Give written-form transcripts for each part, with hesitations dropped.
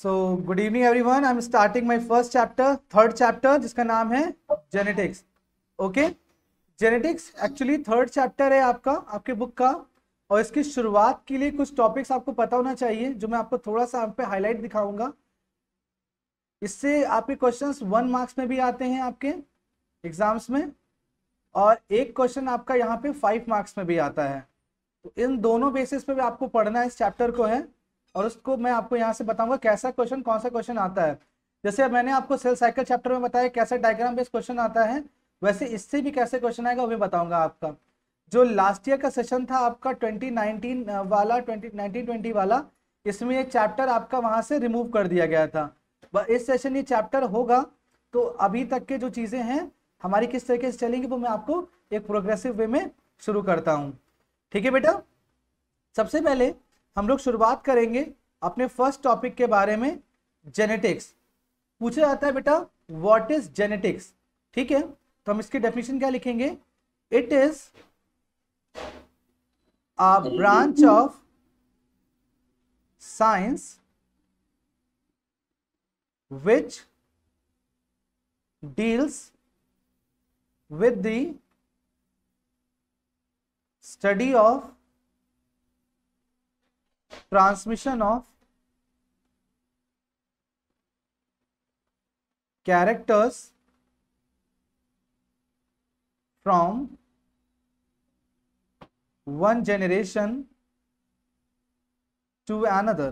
So good evening everyone, I am starting my first chapter, third chapter, जिसका नाम है genetics. Okay, genetics actually third chapter है आपका, आपके बुक का। और इसकी शुरुआत के लिए कुछ टॉपिक्स आपको पता होना चाहिए, जो मैं आपको थोड़ा सा आप पे हाईलाइट दिखाऊंगा। इससे आपके क्वेश्चंस 1 मार्क्स में भी आते हैं आपके एग्जाम्स में, और एक क्वेश्चन आपका यहाँ पे 5 मार्क्स में भी आता है। तो इन दोनों बेसिस पे भी आपको पढ़ना इस चैप्टर को है, और उसको मैं आपको यहाँ से बताऊंगा कैसा क्वेश्चन, कौन सा क्वेश्चन आता है। जैसे मैंने आपको सेल साइकिल चैप्टर में बताया कैसा डायग्राम बेस्ड क्वेश्चन आता है, वैसे इससे भी कैसे क्वेश्चन आएगा वो भी बताऊंगा आपका। जो लास्ट ईयर का सेशन था आपका 2019 वाला, 2019-20 वाला, इसमें एक चैप्टर आपका वहां से रिमूव कर दिया गया था। इस सेशन ये चैप्टर होगा, तो अभी तक के जो चीजें हैं हमारी किस तरीके से चलेंगी वो मैं आपको एक प्रोग्रेसिव वे में शुरू करता हूँ। ठीक है बेटा, सबसे पहले हम लोग शुरुआत करेंगे अपने फर्स्ट टॉपिक के बारे में, जेनेटिक्स। पूछा जाता है बेटा व्हाट इज जेनेटिक्स। ठीक है, तो हम इसकी डेफिनेशन क्या लिखेंगे? It is a branch of science which deals with the study of transmission of characters from one generation to another।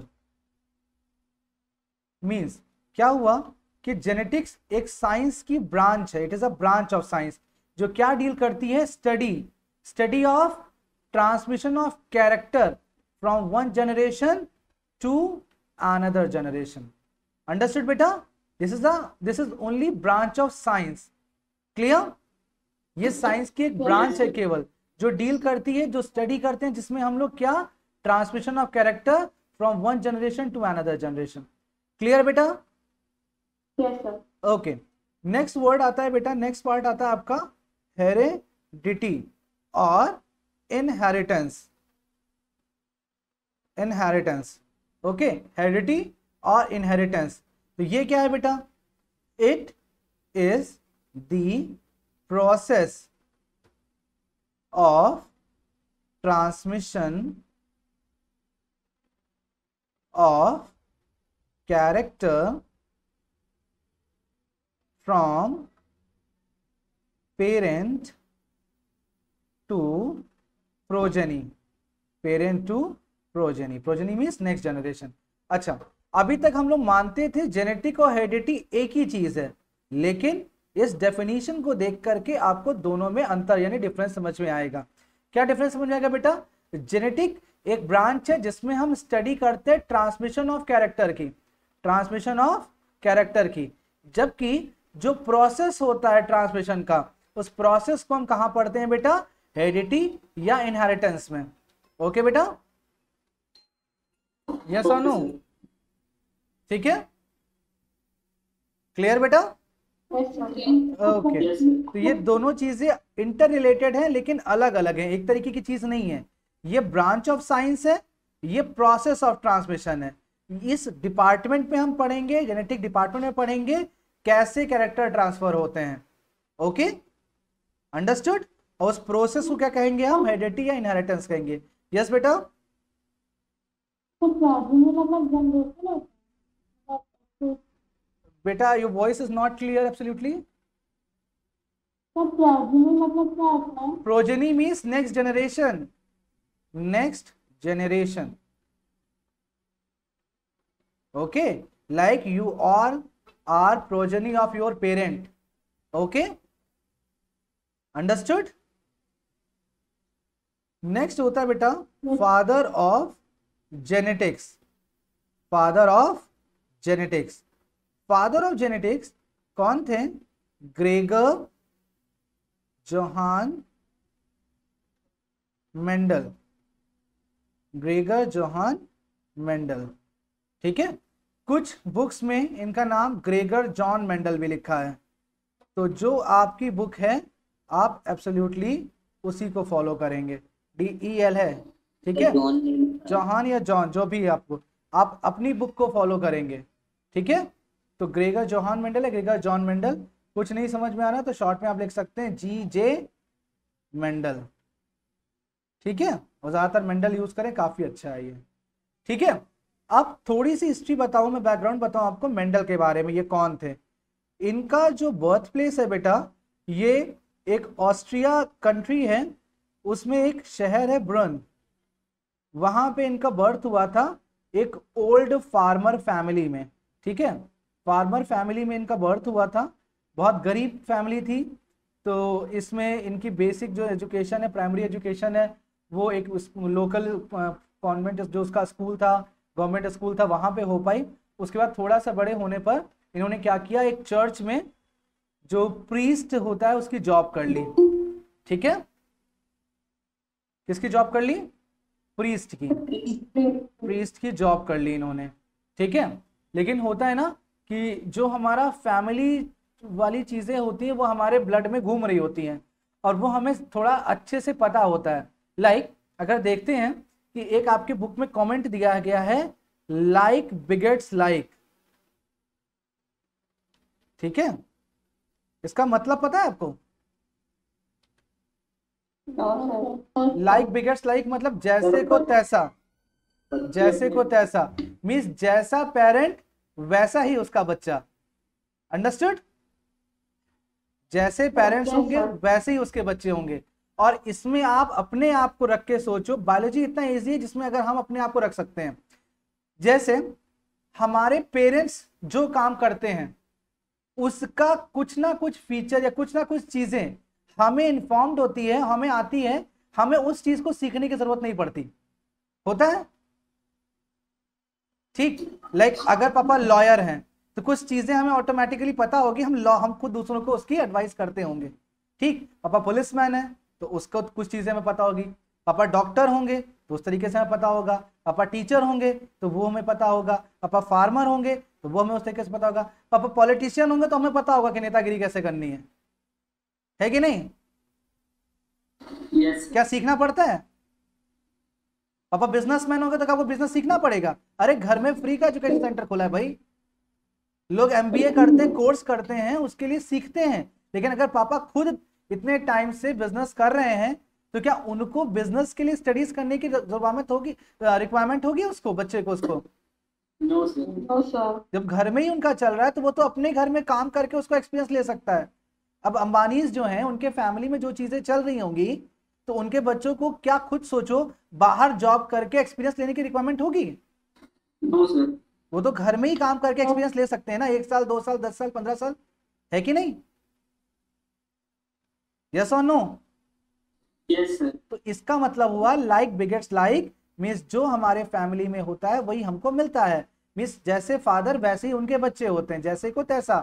Means क्या हुआ कि जेनेटिक्स एक साइंस की ब्रांच है, it is a branch of science जो क्या डील करती है? Study of transmission of character from one generation to another generation. Understood बेटा? This is only branch of science. Clear? ये साइंस की एक ब्रांच है केवल, जो डील करती है, जो स्टडी करते हैं, जिसमें हम लोग क्या, transmission of character from one generation to another generation. Clear बेटा? Yes sir. Okay, next word आता है बेटा, नेक्स्ट पार्ट आता है आपका हेरेडिटी और इनहेरिटेंस। ओके, हेरिडिटी और इनहेरिटेंस, तो ये क्या है बेटा? It is the process of transmission of character from parent to progeny। progeny means next generation। अच्छा, अभी तक हम लोग मानते थे जेनेटिक और हेरिडिटी एक ही चीज है, लेकिन इस डेफिनेशन को देख करके आपको दोनों में अंतर यानी डिफरेंस समझ में आएगा। क्या डिफरेंस समझ में आएगा बेटा? जेनेटिक एक ब्रांच है जिसमें हम स्टडी करते हैं ट्रांसमिशन ऑफ कैरेक्टर की, जबकि जो प्रोसेस होता है ट्रांसमिशन का, उस प्रोसेस को हम कहां पढ़ते हैं बेटा? हेरिडिटी या इनहेरिटेंस में। ओके बेटा? यस और नो? ठीक है, क्लियर बेटा? ओके, तो ये दोनों चीजें इंटर रिलेटेड हैं लेकिन अलग अलग हैं, एक तरीके की चीज नहीं है। ये ब्रांच ऑफ साइंस है, ये प्रोसेस ऑफ ट्रांसमिशन है। इस डिपार्टमेंट में हम पढ़ेंगे, जेनेटिक डिपार्टमेंट में पढ़ेंगे कैसे कैरेक्टर ट्रांसफर होते हैं। Okay, understood? और उस प्रोसेस को क्या कहेंगे हम? हेरिडिटी या इनहेरिटेंस कहेंगे। यस बेटा? बेटा your voice is not clear absolutely. Progeny means next generation। okay, like you all are progeny of your parent। okay, understood? next होता है बेटा father of genetics। कौन थे? Gregor Johan Mendel. ठीक है, कुछ बुक्स में इनका नाम ग्रेगर जॉन मेंडल भी लिखा है, तो जो आपकी बुक है आप एब्सोल्युटली उसी को फॉलो करेंगे। DEL है, ठीक है, जोहान या जॉन जो भी आपको, आप अपनी बुक को फॉलो करेंगे। ठीक है, तो ग्रेगर जोहान मेंडल है, ग्रेगर जॉन मेंडल। कुछ नहीं समझ में आ रहा तो शॉर्ट में आप लिख सकते हैं G.J. मेंडल, ठीक है, और ज्यादातर मेंडल यूज करें, काफी अच्छा है ये, ठीक है। अब थोड़ी सी हिस्ट्री बताऊं, मैं बैकग्राउंड बताऊं आपको मेंडल के बारे में, ये कौन थे। इनका जो बर्थ प्लेस है बेटा, ये एक ऑस्ट्रिया कंट्री है, उसमें एक शहर है ब्रुन, वहां पे इनका बर्थ हुआ था, एक ओल्ड फार्मर फैमिली में, ठीक है, फार्मर फैमिली में इनका बर्थ हुआ था, बहुत गरीब फैमिली थी। तो इसमें इनकी बेसिक जो एजुकेशन है, प्राइमरी एजुकेशन है, वो एक लोकल कॉन्वेंट जो उसका स्कूल था, गवर्नमेंट स्कूल था, वहां पे हो पाई। उसके बाद थोड़ा सा बड़े होने पर इन्होंने क्या किया, एक चर्च में जो प्रीस्ट होता है उसकी जॉब कर ली, ठीक है, किसकी जॉब कर ली, प्रीस्ट की, प्रीस्ट की जॉब कर ली इन्होंने, ठीक है। लेकिन होता है ना कि जो हमारा फैमिली वाली चीजें होती हैं वो हमारे ब्लड में घूम रही होती हैं, और वो हमें थोड़ा अच्छे से पता होता है। लाइक अगर देखते हैं कि एक आपके बुक में कमेंट दिया गया है, लाइक बिगेट्स लाइक, ठीक है, इसका मतलब पता है आपको, लाइक बिगेट्स लाइक मतलब जैसे को तैसा, जैसे को तैसा मीन्स जैसा पेरेंट वैसा ही उसका बच्चा, अंडरस्टूड, जैसे पेरेंट्स होंगे वैसे ही उसके बच्चे होंगे। और इसमें आप अपने आप को रख के सोचो, बायोलॉजी इतना इजी है जिसमें अगर हम अपने आप को रख सकते हैं, जैसे हमारे पेरेंट्स जो काम करते हैं उसका कुछ ना कुछ फीचर या कुछ ना कुछ चीजें हमें इन्फॉर्म्ड होती है, हमें आती है, हमें उस चीज को सीखने की जरूरत नहीं पड़ती, होता है, ठीक। लाइक अगर पापा लॉयर हैं तो कुछ चीजें हमें ऑटोमेटिकली पता होगी, हम खुद दूसरों को उसकी एडवाइस करते होंगे, ठीक। पापा पुलिसमैन है तो उसको कुछ चीजें हमें पता होगी, पापा डॉक्टर होंगे तो उस तरीके से हमें पता होगा, पापा टीचर होंगे तो वो हमें पता होगा, पापा फार्मर होंगे तो वो हमें उस तरीके से पता होगा, पापा पॉलिटिशियन होंगे तो हमें पता होगा कि नेतागिरी कैसे करनी है कि नहीं। yes. क्या सीखना पड़ता है, पापा बिजनेसमैन होंगे तो आपको बिजनेस सीखना पड़ेगा। अरे घर में फ्री का एजुकेशन सेंटर खुला है भाई, लोग एमबीए करते हैं, कोर्स करते हैं, उसके लिए सीखते हैं। लेकिन अगर पापा खुद इतने टाइम से बिजनेस कर रहे हैं तो क्या उनको बिजनेस के लिए स्टडीज करने की जरूरत होगी, रिक्वायरमेंट होगी उसको, बच्चे को, उसको No, sir. नो सर, जब घर में ही उनका चल रहा है तो वो तो अपने घर में काम करके उसको एक्सपीरियंस ले सकता है। अब अंबानीज जो हैं उनके फैमिली में जो चीजें चल रही होंगी तो उनके बच्चों को क्या खुद सोचो बाहर जॉब करके एक्सपीरियंस लेने की रिक्वायरमेंट होगी, No, sir. वो तो घर में ही काम करके एक्सपीरियंस ले सकते हैं ना, 1 साल 2 साल 10 साल 15 साल, है कि नहीं, यस और नो। Yes, sir. तो इसका मतलब हुआ लाइक बिगेट्स लाइक, मीन्स जो हमारे फैमिली में होता है वही हमको मिलता है, मीन्स जैसे फादर वैसे ही उनके बच्चे होते हैं, जैसे को तैसा।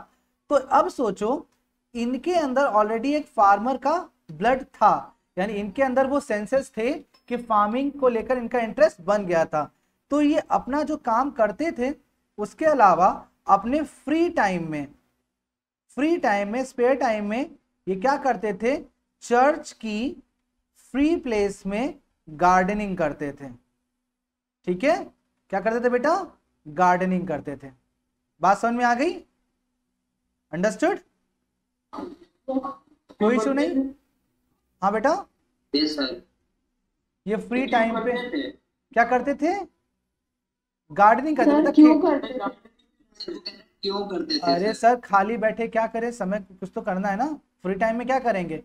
तो अब सोचो इनके अंदर ऑलरेडी एक फार्मर का ब्लड था, यानी इनके अंदर वो सेंसेस थे कि फार्मिंग को लेकर इनका इंटरेस्ट बन गया था। तो ये अपना जो काम करते थे उसके अलावा अपने फ्री टाइम में स्पेयर टाइम में ये क्या करते थे, चर्च की फ्री प्लेस में गार्डनिंग करते थे, ठीक है, क्या करते थे बेटा, गार्डनिंग करते थे। बात समझ में आ गई, अंडरस्टूड, कोई इशू नहीं, हाँ बेटा। Yes, sir. ये फ्री टाइम पे क्या करते थे, गार्डनिंग करते सर थे, क्यों करते थे? क्यों करते थे अरे सर? सर खाली बैठे क्या करें, समय कुछ तो करना है ना, फ्री टाइम में क्या करेंगे,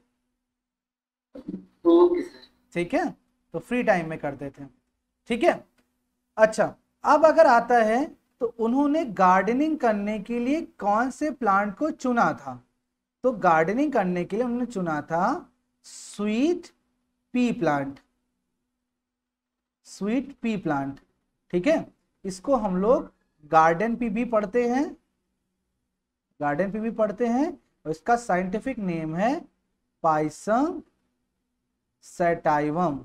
ओके सर. ठीक है, तो फ्री टाइम में करते थे, ठीक है। अच्छा अब अगर आता है तो उन्होंने गार्डनिंग करने के लिए कौन से प्लांट को चुना था, तो गार्डनिंग करने के लिए उन्होंने चुना था sweet pea plant, sweet pea plant, ठीक है। इसको हम लोग गार्डन पी भी पढ़ते हैं, गार्डन पी भी पढ़ते हैं, और इसका साइंटिफिक नेम है पाइसम सैटाइवम,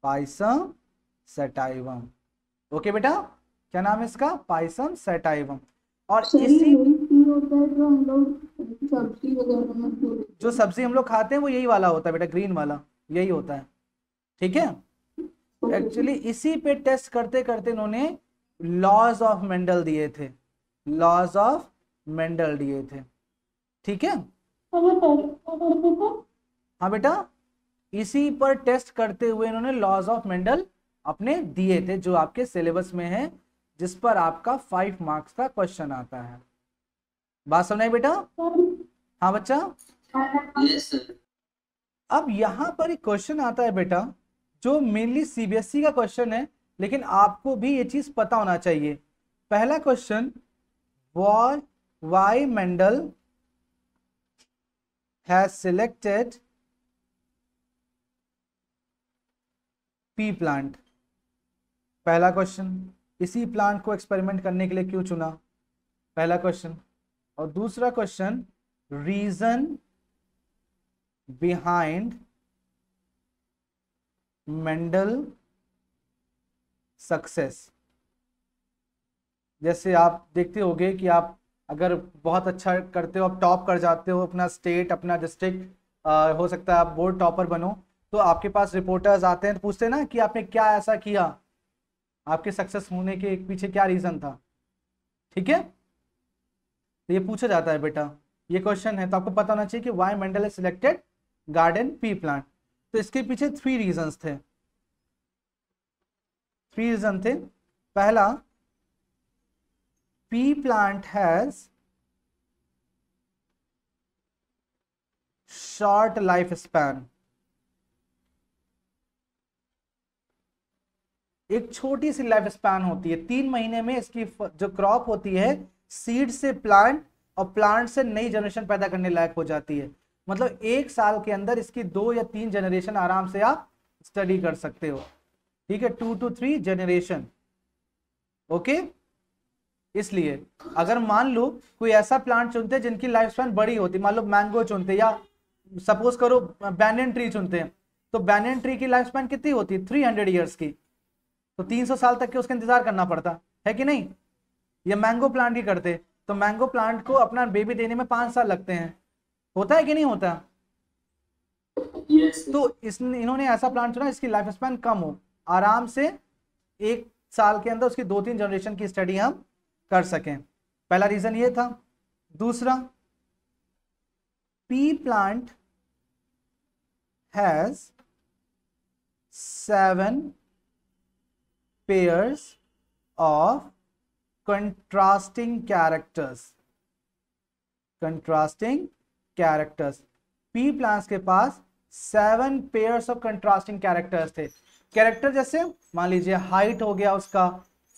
पाइसम सैटाइवम, ओके बेटा, क्या नाम है इसका, पाइसम सैटाइवम। और सर ये इसी वही फूल होता है जो हम लोग सब्जी वगैरह में बोलते जो सब्जी हम लोग खाते हैं वो यही वाला होता है बेटा, ग्रीन वाला यही होता है, ठीक है। हैं। एक्चुअली इसी पे टेस्ट करते करते इन्होंने लॉज ऑफ मेंडल दिए थे, लॉज ऑफ मेंडल दिए थे। ठीक है, हाँ बेटा, इसी पर टेस्ट करते हुए इन्होंने लॉज ऑफ मेंडल अपने दिए थे, जो आपके सिलेबस में है, जिस पर आपका 5 मार्क्स का क्वेश्चन आता है। बात समझ आई बेटा? हाँ बच्चा। Yes sir. अब यहां पर एक क्वेश्चन आता है बेटा, जो मेनली सीबीएसई का क्वेश्चन है, लेकिन आपको भी ये चीज पता होना चाहिए। पहला question, why Mendel has selected pea plant. पहला क्वेश्चन, इसी प्लांट को एक्सपेरिमेंट करने के लिए क्यों चुना, पहला क्वेश्चन। और दूसरा question, reason behind Mendel success. जैसे आप देखते होंगे कि आप अगर बहुत अच्छा करते हो, आप टॉप कर जाते हो अपना स्टेट, अपना डिस्ट्रिक्ट, हो सकता है आप बोर्ड टॉपर बनो, तो आपके पास रिपोर्टर्स आते हैं, तो पूछते हैं ना कि आपने क्या ऐसा किया, आपके सक्सेस होने के पीछे क्या रीजन था। ठीक है, तो ये पूछा जाता है बेटा, ये क्वेश्चन है, तो आपको पता होना चाहिए कि why Mendel has selected garden pea plant. तो इसके पीछे 3 रीजंस थे, 3 रीजन थे। पहला, P plant has short life span. एक छोटी सी लाइफ स्पैन होती है, 3 महीने में इसकी जो क्रॉप होती है, सीड से प्लांट और प्लांट से नई जनरेशन पैदा करने लायक हो जाती है। मतलब 1 साल के अंदर इसकी 2 या 3 जनरेशन आराम से आप स्टडी कर सकते हो। ठीक है, 2 to 3 जनरेशन। ओके, इसलिए अगर मान लो कोई ऐसा प्लांट चुनते हैं जिनकी लाइफ स्पैन बड़ी होती, मान लो मैंगो चुनते, या सपोज करो बैनियन ट्री चुनते हैं, तो बैनियन ट्री की लाइफ स्पैन कितनी होती है, 300 ईयर्स की, तो 300 साल तक के उसका इंतजार करना पड़ता है कि नहीं। या मैंगो प्लांट की करते, तो मैंगो प्लांट को अपना बेबी देने में 5 साल लगते हैं, होता है कि नहीं होता। यस तो इन्होंने ऐसा प्लांट चुना जिसकी लाइफ स्पैन कम हो, आराम से 1 साल के अंदर उसकी 2-3 जनरेशन की स्टडी हम कर सकें। पहला रीजन ये था। दूसरा, P plant has 7 pairs of contrasting characters। contrasting characters, P plants के पास 7 pairs of contrasting characters थे। कैरेक्टर जैसे मान लीजिए हाइट हो गया उसका,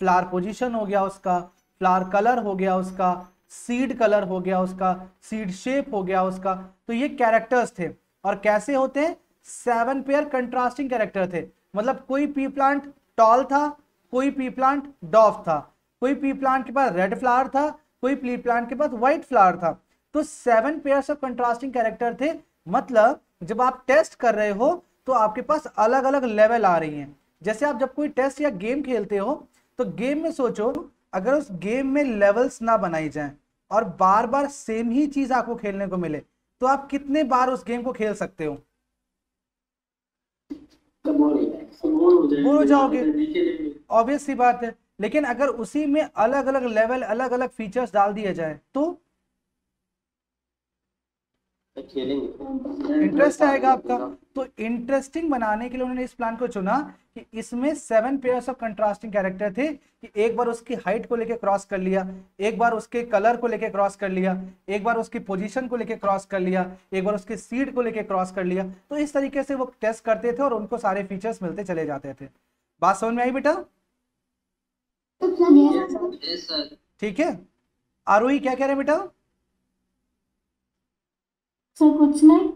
फ्लावर पोजीशन हो गया उसका, फ्लावर कलर हो गया उसका, सीड कलर हो गया उसका, सीड शेप हो गया उसका, तो ये कैरेक्टर्स थे। और कैसे होते हैं, 7 पेयर कंट्रास्टिंग कैरेक्टर थे। मतलब कोई पी प्लांट टॉल था, कोई पी प्लांट डॉफ था, कोई पी प्लांट के पास रेड फ्लावर था, कोई पी प्लांट के पास व्हाइट फ्लावर था। तो 7 पेयर्स ऑफ कंट्रास्टिंग कैरेक्टर थे। मतलब जब आप टेस्ट कर रहे हो तो आपके पास अलग अलग लेवल आ रही हैं। जैसे आप जब कोई टेस्ट या गेम खेलते हो, तो गेम में सोचो अगर उस गेम में लेवल्स ना बनाई जाएं और बार बार सेम ही चीज आपको खेलने को मिले, तो आप कितने बार उस गेम को खेल सकते हो, बोर हो जाओगे, ऑब्वियस सी बात है। लेकिन अगर उसी में अलग अलग लेवल, अलग अलग फीचर्स डाल दिए जाए तो इंटरेस्ट आएगा आपका। तो इंटरेस्टिंग बनाने के लिए उन्होंने इस प्लान को चुना कि इसमें 7 पेयर्स ऑफ कंट्रास्टिंग कैरेक्टर थे, कि एक बार उसकी हाइट को लेके क्रॉस कर लिया, एक बार उसके कलर को लेके क्रॉस कर लिया, एक बार उसकी पोजीशन को लेके क्रॉस कर लिया, एक बार उसके सीड को लेके क्रॉस कर लिया। तो इस तरीके से वो टेस्ट करते थे और उनको सारे फीचर्स मिलते चले जाते थे। बात समझ में आई बेटा? Yes sir. ठीक है, आरोही क्या कह रहे हैं बेटा? सर कुछ नहीं।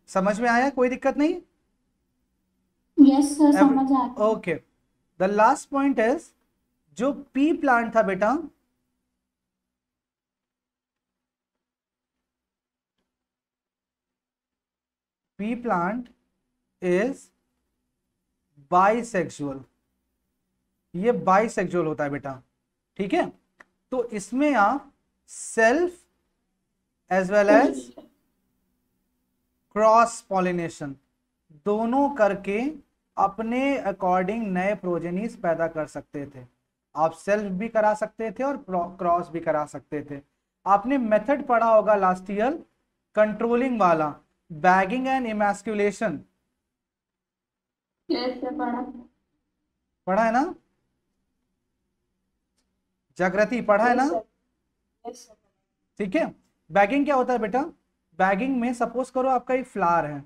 समझ में आया, कोई दिक्कत नहीं? यस सर, समझ आ गया। Okay, the last point is, जो पी प्लांट था बेटा, पी प्लांट इज बाइसेक्सुअल। ये बाइसेक्सुअल होता है बेटा। ठीक है, तो इसमें आप self as well as cross pollination दोनों करके अपने अकॉर्डिंग नए प्रोजेनीज पैदा कर सकते थे। आप सेल्फ भी करा सकते थे और क्रॉस भी करा सकते थे। आपने मेथड पढ़ा होगा लास्ट ईयर, कंट्रोलिंग वाला, बैगिंग एंड इमैस्कुलेशन, कैसे पढ़ा? पढ़ा है ना? जागृति पढ़ा है ना? ठीक है। बैगिंग क्या होता है बेटा? बैगिंग में सपोज करो आपका एक फ्लावर है,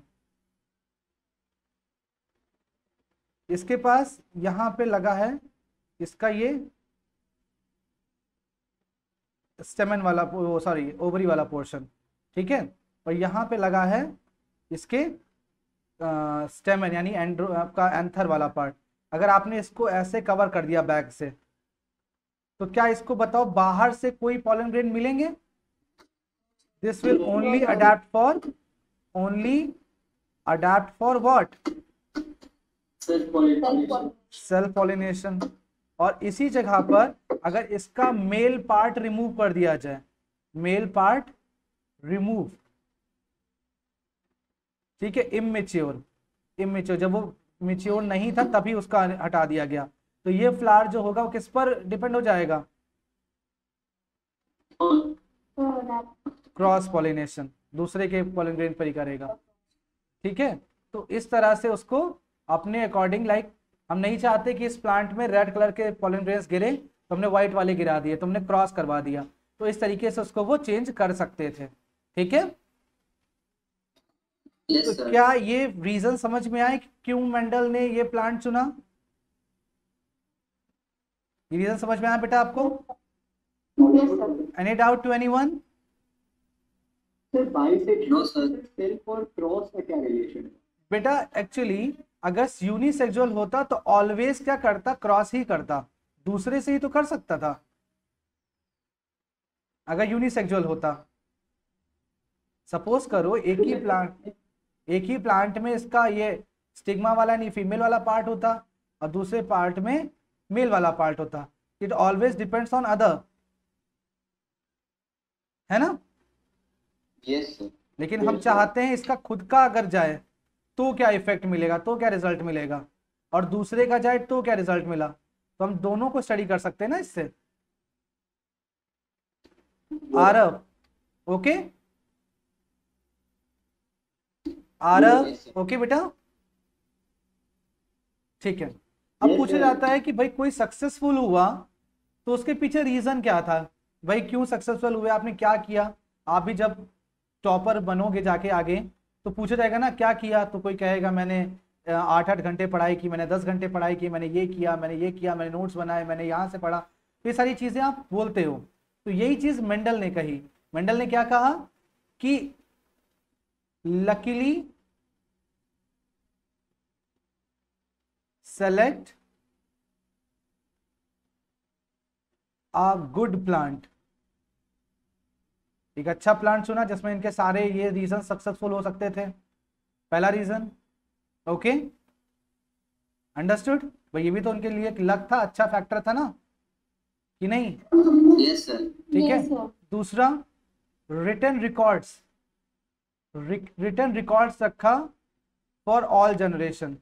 इसके पास यहां पे लगा है इसका ये स्टेमन वाला, सॉरी ओवरी वाला पोर्शन, ठीक है, और यहाँ पे लगा है इसके स्टेमन यानी एंड्रो आपका एंथर वाला पार्ट। अगर आपने इसको ऐसे कवर कर दिया बैग से, तो क्या इसको बताओ बाहर से कोई पॉलन ग्रेन मिलेंगे? This will only adapt for what? Self pollination. और इसी जगह पर अगर इसका मेल पार्ट रिमूव कर दिया जाए, मेल पार्ट रिमूव, ठीक है, इमेच्योर जब वो मेच्योर नहीं था तभी उसका हटा दिया गया, तो ये फ्लावर जो होगा वो किस पर डिपेंड हो जाएगा? क्रॉस पॉलिनेशन, दूसरे के पॉलन ग्रेन पर ही करेगा, ठीक है। तो इस तरह से उसको अपने अकॉर्डिंग, लाइक हम नहीं चाहते कि इस प्लांट में रेड कलर के पॉलन ग्रेन्स गिरे तो हमने व्हाइट वाले गिरा दिए, तो हमने क्रॉस करवा दिया, तो इस तरीके से उसको वो चेंज कर सकते थे, ठीक है। यस तो सर। क्या ये रीजन समझ में आए कि क्यों मेंडल ने ये प्लांट चुना? ये रीजन समझ में आया बेटा आपको? Any doubt to anyone? Sir bisexual no sir. Self और क्रॉस का क्या रिलेशन है? बेटा एक्चुअली अगर यूनिसेक्सुअल होता तो ऑलवेज क्या करता? क्रॉस ही करता, दूसरे से ही तो कर सकता था अगर यूनिसेक्सुअल होता। सपोज करो एक ही प्लांट में इसका ये स्टिग्मा वाला नहीं फीमेल वाला पार्ट होता और दूसरे पार्ट में मेल वाला पार्ट होता, it always depends on other, है ना? Yes sir. लेकिन हम चाहते हैं इसका खुद का अगर जाए तो क्या इफेक्ट मिलेगा, तो क्या रिजल्ट मिलेगा, और दूसरे का जाए तो क्या रिजल्ट मिला, तो हम दोनों को स्टडी कर सकते हैं ना इससे। आरव, ओके आरव, ओके बेटा, ठीक है। अब Yes, पूछा sir. जाता है कि भाई कोई सक्सेसफुल हुआ तो उसके पीछे रीजन क्या था, भाई क्यों सक्सेसफुल हुए, आपने क्या किया? आप भी जब टॉपर बनोगे जाके आगे तो पूछा जाएगा ना क्या किया, तो कोई कहेगा मैंने 8-8 घंटे पढ़ाई की, मैंने 10 घंटे पढ़ाई की, मैंने ये किया, मैंने नोट्स बनाए, मैंने यहाँ से पढ़ा, ये सारी चीजें आप बोलते हो। तो यही चीज मेंडल ने कही। मेंडल ने क्या कहा कि luckily select a good plant, एक अच्छा प्लांट चुना जिसमें इनके सारे ये रीजन सक्सेसफुल हो सकते थे, पहला रीजन, ओके अंडरस्टूड। भाई ये भी तो उनके लिए एक लक था, अच्छा फैक्टर था ना, कि नहीं? Yes sir. ठीक है। दूसरा रिटन रिकॉर्ड्स रखा फॉर ऑल जनरेशन,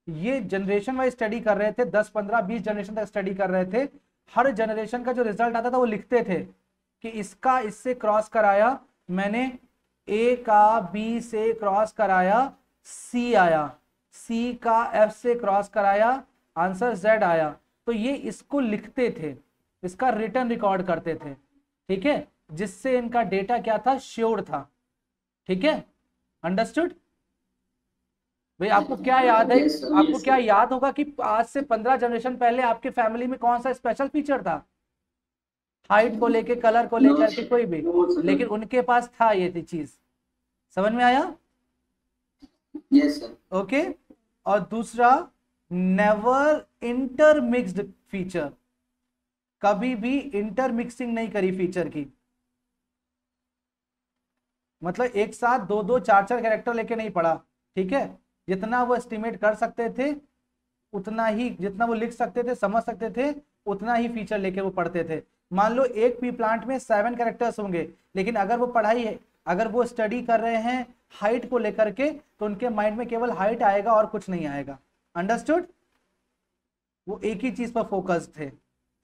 ये जनरेशन वाइज स्टडी कर रहे थे, 10 15 20 जनरेशन तक स्टडी कर रहे थे। हर जनरेशन का जो रिजल्ट आता था वो लिखते थे कि इसका इससे क्रॉस कराया मैंने, ए का बी से क्रॉस कराया, सी आया, सी का एफ से क्रॉस कराया, आंसर जेड आया। तो ये इसको लिखते थे, इसका रिटर्न रिकॉर्ड करते थे, ठीक है, जिससे इनका डेटा क्या था? श्योर था, ठीक है, अंडरस्टूड। भाई आपको क्या याद है? Yes, sir. आपको Yes, क्या sir. याद होगा कि आज से 15 जनरेशन पहले आपके फैमिली में कौन सा स्पेशल फीचर था? हाइट को लेके, कलर को लेकर के, कोई भी, लेकिन उनके पास था ये चीज। समझ में आया? Yes sir. ओके। और दूसरा नेवर इंटरमिक्स्ड फीचर, कभी भी इंटरमिक्सिंग नहीं करी फीचर की, मतलब एक साथ 2-2 4-4 कैरेक्टर लेके नहीं पढ़ा, ठीक है। जितना वो एस्टिमेट कर सकते थे उतना ही, जितना वो लिख सकते थे, समझ सकते थे, उतना ही फीचर लेके वो पढ़ते थे। मान लो एक पी प्लांट में 7 कैरेक्टर्स होंगे, लेकिन अगर वो पढ़ाई है, अगर वो स्टडी कर रहे हैं हाइट को लेकर के, तो उनके माइंड में केवल हाइट आएगा और कुछ नहीं आएगा, अंडरस्टूड। वो एक ही चीज पर फोकस थे,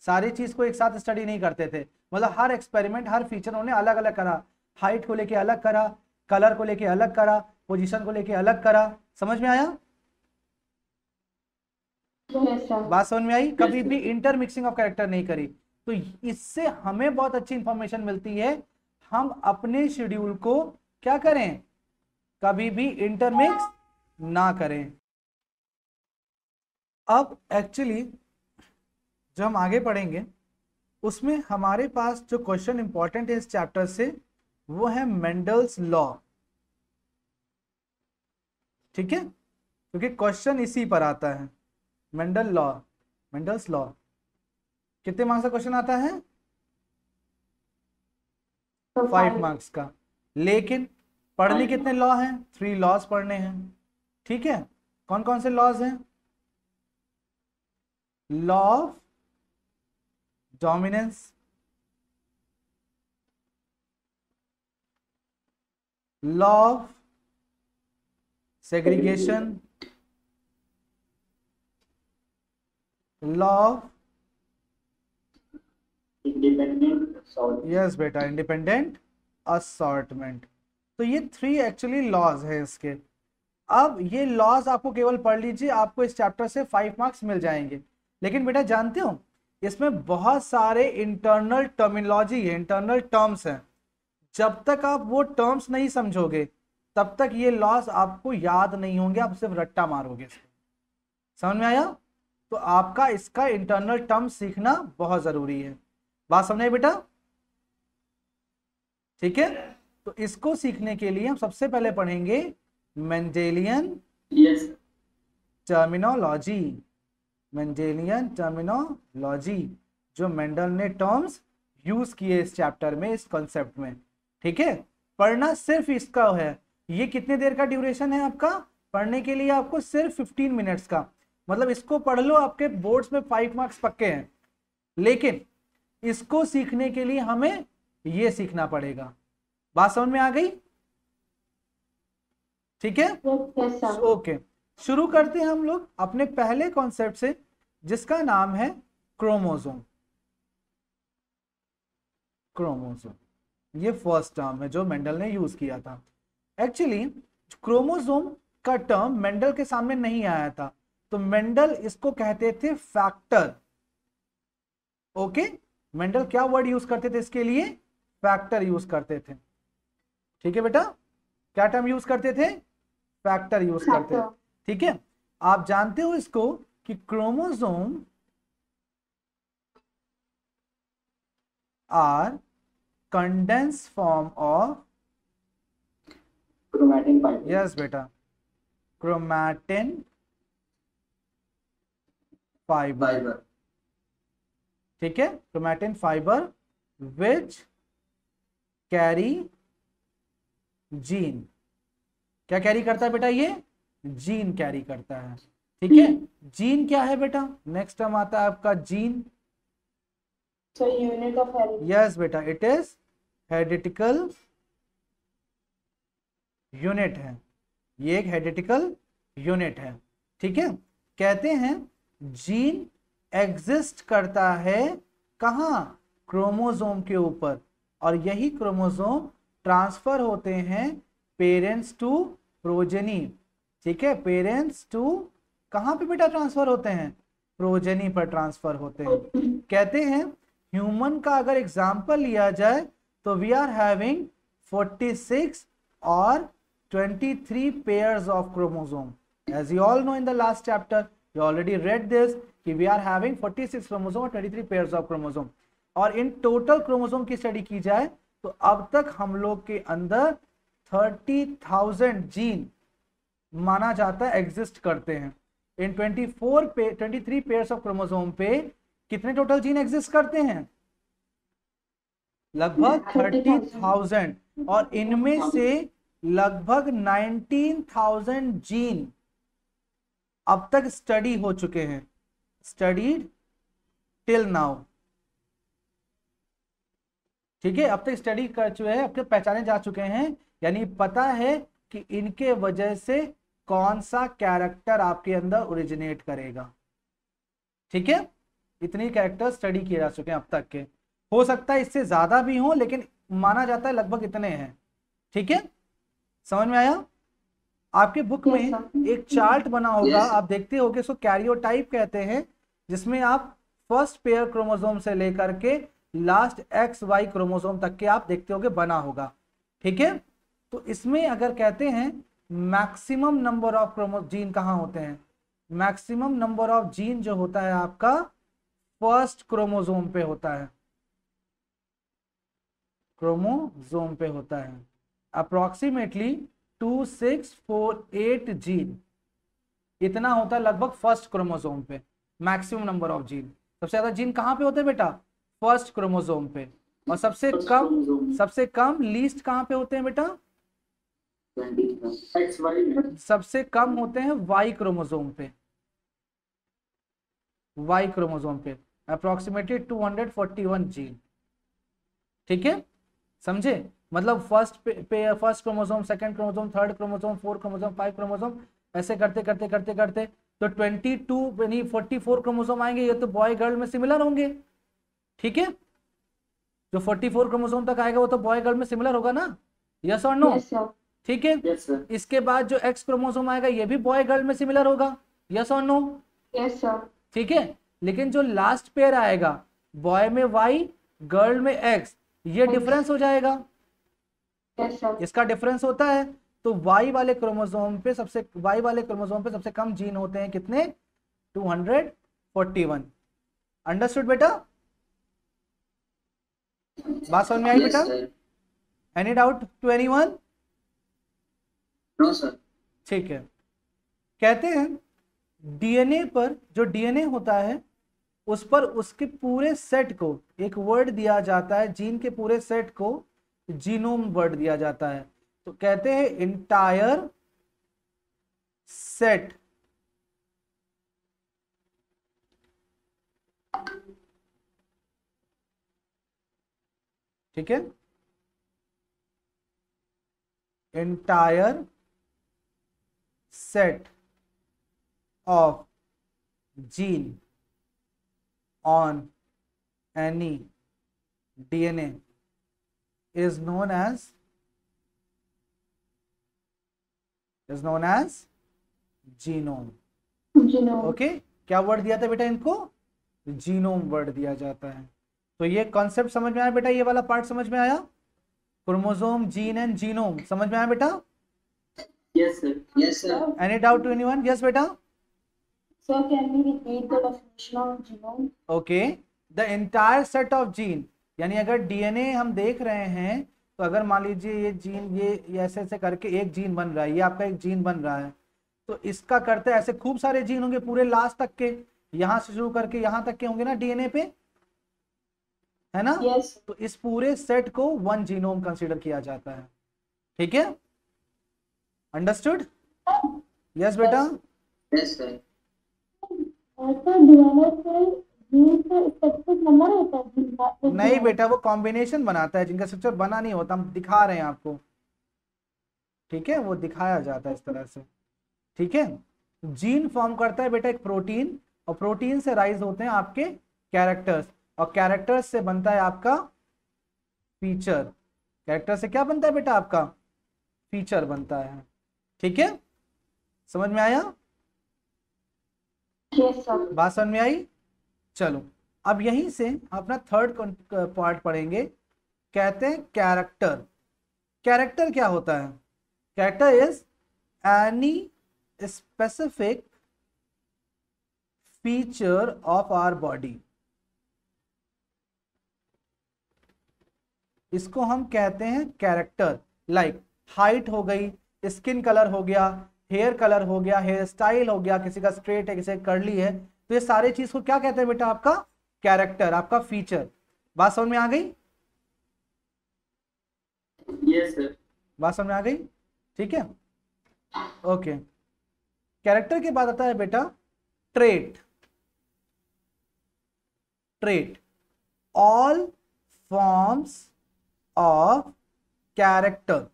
सारी चीज को एक साथ स्टडी नहीं करते थे। मतलब हर एक्सपेरिमेंट, हर फीचर उन्होंने अलग अलग करा, हाइट को लेके अलग करा, कलर को लेके अलग करा, पोजीशन को लेके अलग करा। समझ में आया? Yes sir. बात समझ में आई? कभी भी इंटरमिक्सिंग ऑफ कैरेक्टर नहीं करी। तो इससे हमें बहुत अच्छी इंफॉर्मेशन मिलती है, हम अपने शेड्यूल को क्या करें, कभी भी इंटरमिक्स ना करें। अब एक्चुअली जो हम आगे पढ़ेंगे उसमें हमारे पास जो क्वेश्चन इंपॉर्टेंट है इस चैप्टर से वो है मेंडल्स लॉ। ठीक है, क्योंकि क्वेश्चन इसी पर आता है, मेंडल्स लॉ। कितने मार्क्स का क्वेश्चन आता है? 5 मार्क्स का। लेकिन पढ़ने कितने लॉ हैं? 3 लॉज पढ़ने हैं। ठीक है, कौन कौन से लॉज हैं? Law of dominance, law of segregation, law of independent sort. Yes बेटा, इंडिपेंडेंट असॉर्टमेंट। तो ये 3 एक्चुअली लॉज है इसके। अब ये लॉज आपको केवल पढ़ लीजिए, आपको इस चैप्टर से 5 मार्क्स मिल जाएंगे। लेकिन बेटा जानते हो इसमें बहुत सारे इंटरनल टर्मिनोलॉजी है, इंटरनल टर्म्स हैं। जब तक आप वो टर्म्स नहीं समझोगे तब तक ये लॉज आपको याद नहीं होंगे, आप सिर्फ रट्टा मारोगे। समझ में आया? तो आपका इसका इंटरनल टर्म सीखना बहुत जरूरी है। बात समझ आई बेटा? ठीक है, तो इसको सीखने के लिए हम सबसे पहले पढ़ेंगे Mendelian yes terminology. Mendelian terminology, जो मेंडल ने टर्म्स यूज किए इस चैप्टर में, इस कॉन्सेप्ट में। ठीक है, पढ़ना सिर्फ इसका है। ये कितने देर का ड्यूरेशन है आपका पढ़ने के लिए? आपको सिर्फ 15 मिनट्स का। मतलब इसको पढ़ लो, आपके बोर्ड्स में 5 मार्क्स पक्के हैं। लेकिन इसको सीखने के लिए हमें ये सीखना पड़ेगा। बात समझ में आ गई? ठीक है, यस सर। ओके। शुरू करते हैं हम लोग अपने पहले कॉन्सेप्ट से, जिसका नाम है क्रोमोसोम। क्रोमोसोम ये फर्स्ट टर्म है जो मेंडल ने यूज किया था। एक्चुअली क्रोमोसोम का टर्म मेंडल के सामने नहीं आया था, तो मेंडल इसको कहते थे फैक्टर। ओके, मेंडल क्या वर्ड यूज करते थे इसके लिए? फैक्टर यूज करते थे। ठीक है बेटा, क्या टर्म यूज करते थे? फैक्टर यूज करते थे। ठीक है, आप जानते हो इसको कि chromosome are condense form of, chromatin fibre. Yes बेटा, क्रोमैटिन फाइबर। फाइबर ठीक है, chromatin fibre which carry gene. क्या कैरी करता है बेटा? ये जीन कैरी करता है। ठीक है, जीन क्या है बेटा? नेक्स्ट टर्म आता है आपका gene. Sir unit of heredity. Yes बेटा, इट इज हेरिडिटिकल यूनिट है। ये एक हेरिडिटिकल यूनिट है। ठीक है, कहते हैं जीन एग्जिस्ट करता है कहाँ? क्रोमोसोम के ऊपर, और यही क्रोमोसोम ट्रांसफर होते हैं पेरेंट्स टू प्रोजेनी। ठीक है, पेरेंट्स टू कहाँ पे बेटा ट्रांसफर होते हैं? प्रोजेनी पर ट्रांसफर होते हैं। कहते हैं ह्यूमन का अगर एग्जाम्पल लिया जाए तो वी आर हैविंग 46 और 23 pairs of chromosome. As you all know in the last chapter, you already read this कि we are having 46 chromosome और 23 pairs of chromosome। और इन टोटल क्रोमोसोम की स्टडी की जाए तो अब तक हम लोग के अंदर 30,000 जीन माना जाता है एग्जिस्ट करते हैं। इन 23 पेयर्स ऑफ क्रोमोसोम पे कितने टोटल जीन एग्जिस्ट करते हैं? लगभग 30,000, और इनमें से लगभग 19,000 जीन अब तक स्टडी हो चुके हैं, स्टडीड टिल नाउ। ठीक है, अब तक स्टडी कर चुके हैं, अब तक पहचाने जा चुके हैं, यानी पता है कि इनके वजह से कौन सा कैरेक्टर आपके अंदर ओरिजिनेट करेगा। ठीक है, इतनी कैरेक्टर स्टडी किए जा चुके हैं अब तक के। हो सकता है इससे ज्यादा भी हो, लेकिन माना जाता है लगभग इतने हैं। ठीक है, समझ में आया? आपके बुक Yes, में sir. एक चार्ट बना होगा, Yes, sir. आप देखते होगे, इसको कैरियोटाइप कहते हैं, जिसमें आप फर्स्ट पेयर क्रोमोसोम से लेकर के लास्ट एक्स वाई क्रोमोसोम तक के आप देखते होगे बना होगा। ठीक है, तो इसमें अगर कहते हैं मैक्सिमम नंबर ऑफ जीन कहाँ होते हैं, मैक्सिमम नंबर ऑफ जीन जो होता है आपका फर्स्ट क्रोमोसोम पे होता है, क्रोमोसोम पे होता है। अप्रोक्सीमेटली 2648 जीन, इतना होता है लगभग फर्स्ट क्रोमोसोम पे मैक्सिमम नंबर ऑफ जीन। सबसे ज्यादा जीन कहाँ पे होते हैं बेटा? फर्स्ट क्रोमोसोम पे। और सबसे कम लीस्ट कहाँ पे होते हैं बेटा? सबसे कम होते हैं वाई क्रोमोसोम पे, वाई क्रोमोसोम पे अप्रोक्सीमेटली 241 जीन। ठीक है, समझे? मतलब first chromosome, second chromosome, third chromosome, fourth chromosome, 5 chromosome, ऐसे करते करते करते करते तो 22 यानी 44 क्रोमोसोम आएंगे। ये तो बॉय गर्ल में सिमिलर होंगे। ठीक है, जो 44 क्रोमोसोम तक आएगा वो तो बॉय गर्ल में सिमिलर होगा ना, यस और नो? Yes, sir. ठीक है, Yes, sir. इसके बाद जो एक्स क्रोमोसोम आएगा ये भी बॉय गर्ल में सिमिलर होगा, यस और नो? Yes, sir. ठीक है, लेकिन जो लास्ट पेयर आएगा बॉय में वाई, गर्ल में एक्स, ये डिफरेंस हो जाएगा। Yes, sir. इसका डिफरेंस होता है, तो वाई वाले क्रोमोसोम पे सबसे कम जीन होते हैं कितने? 241। अंडरस्टूड बेटा? बात समझ में आई Yes, बेटा? sir. Any doubt to anyone? No, sir. ठीक है, कहते हैं डीएनए पर, जो डीएनए होता है उस पर उसके पूरे सेट को एक वर्ड दिया जाता है, जीन के पूरे सेट को जीनोम वर्ड दिया जाता है। तो कहते हैं इंटायर सेट ठीक है, entire set of gene on any DNA is known as genome. Genome. Okay, क्या वर्ड दिया था बेटा इनको? जीनोम वर्ड दिया जाता है। तो ये कॉन्सेप्ट समझ में आया बेटा? ये वाला पार्ट समझ में आया? क्रोमोसोम, जीन एंड जीनोम समझ में आया बेटा? Yes, sir. Yes, sir. Any doubt to anyone? Yes बेटा? Sir, can you repeat the definition of genome? Okay, the entire set of gene, यानी अगर डीएनए हम देख रहे हैं तो अगर मान लीजिए ये जीन ये ऐसे ऐसे करके एक जीन बन रहा है, ये आपका एक जीन बन रहा है, तो इसका करते ऐसे खूब सारे जीन होंगे पूरे लास्ट तक के, यहां से शुरू करके यहां तक के होंगे ना डीएनए पे, है ना? Yes. तो इस पूरे सेट को वन जीनोम कंसीडर किया जाता है। ठीक है, अंडरस्टूड? यस बेटा? Yes, sir. ऐसा डीएनए से जीन का स्पेसिफिक नंबर होता है जिनका? नहीं बेटा, वो कॉम्बिनेशन बनाता है, जिनका स्ट्रक्चर बना नहीं होता, हम दिखा रहे हैं आपको। ठीक है, वो दिखाया जाता है इस तरह से। ठीक है, जीन फॉर्म करता है बेटा एक प्रोटीन, और प्रोटीन से राइज होते हैं आपके कैरेक्टर्स, और कैरेक्टर्स से बनता है आपका फीचर। कैरेक्टर से क्या बनता है बेटा? आपका फीचर बनता है। ठीक है, समझ में आया? Yes, sir. बात समझ में आई? चलो, अब यहीं से अपना थर्ड पार्ट पढ़ेंगे। कहते हैं कैरेक्टर। कैरेक्टर क्या होता है? Character is any specific feature of our body. इसको हम कहते हैं कैरेक्टर। लाइक हाइट हो गई, स्किन कलर हो गया, हेयर कलर हो गया, हेयर स्टाइल हो गया, किसी का स्ट्रेट है किसी का कर्ली है, तो ये सारे चीज को क्या कहते हैं बेटा? आपका कैरेक्टर, आपका फीचर। बात समझ में आ गई? Yes, sir. बात समझ में आ गई? ठीक है, ओके। कैरेक्टर के बाद आता है बेटा trait. Trait, all forms of character,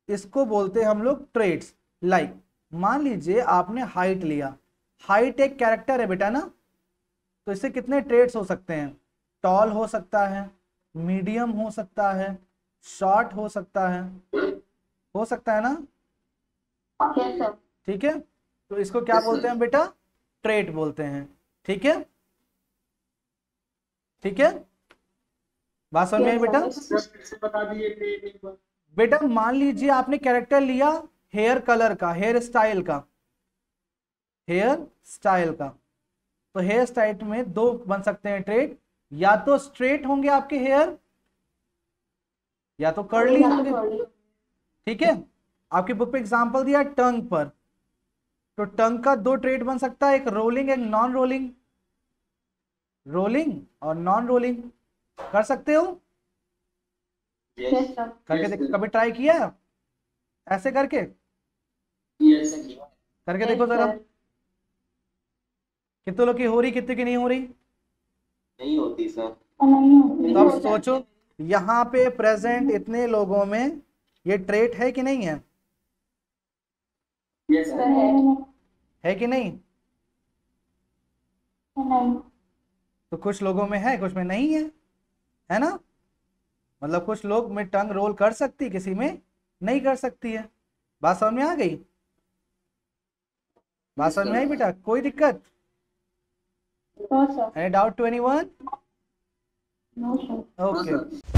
इसको बोलते हैं हम लोग ट्रेट्स। लाइक मान लीजिए आपने हाइट लिया, हाइट एक कैरेक्टर है बेटा ना, तो इससे कितने ट्रेड्स हो सकते हैं? टॉल हो सकता है, मीडियम हो सकता है, शॉर्ट हो सकता है ना? Yes sir. ठीक है, तो इसको क्या Yes, बोलते sir. हैं बेटा? ट्रेट बोलते हैं। ठीक है, ठीक है, बात समझ में आई बेटा? सर फिर से बता दीजिए ट्रेट एक बार। बेटा मान लीजिए आपने कैरेक्टर लिया हेयर कलर का, हेयर स्टाइल का, तो हेयर स्टाइल में दो बन सकते हैं ट्रेट, या तो स्ट्रेट होंगे आपके हेयर या तो कर्ली होंगे। ठीक है, आपकी बुक पे एग्जांपल दिया टंग पर, तो टंग का दो ट्रेट बन सकता है, एक रोलिंग एक नॉन रोलिंग। रोलिंग और नॉन रोलिंग कर सकते हो? Yes sir. करके Yes, देख, sir. कभी ट्राई किया है ऐसे करके? यस करके देखो जरा, कितने लोग की हो रही, कितने की नहीं हो रही? नहीं होती सर। नहीं होती। तो अब सोचो यहाँ पे प्रेजेंट इतने लोगों में ये ट्रेट है कि नहीं है? Yes sir. है कि नहीं? नहीं। तो कुछ लोगों में है, कुछ में नहीं है ना? मतलब कुछ लोग में टंग रोल कर सकती, किसी में नहीं कर सकती है। बात समझ में आ गई? बात समझ में आई बेटा? कोई दिक्कत? No sir. Any doubt to anyone? No sir. No, okay sir.